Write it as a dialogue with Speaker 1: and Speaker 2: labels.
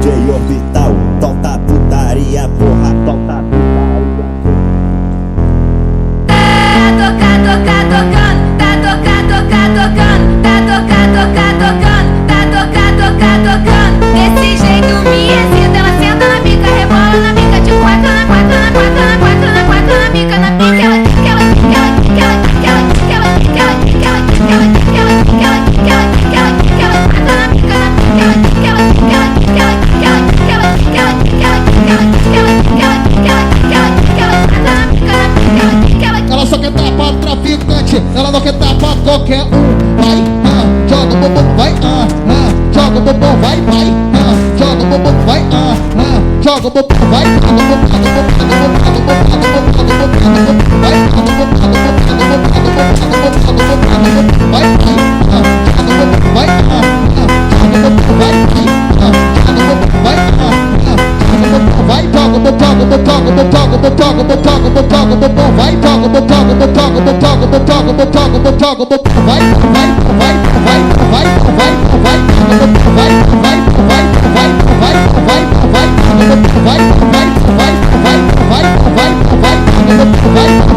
Speaker 1: DJ Orbital, solta putaria, porra, solta putaria.
Speaker 2: Tá tocando, tá tocando, desse jeito me excita, ela senta na pica, rebola na pica, de quatro na quatro, na quatro, na quatro, na quatro, na pica, na pica,
Speaker 3: ela só quer tapar traficante, ela não quer tapar qualquer um. Vai, joga o bumbum, vai, joga o bumbum, vai, joga o bumbum, vai, joga o bumbum, vai, vai,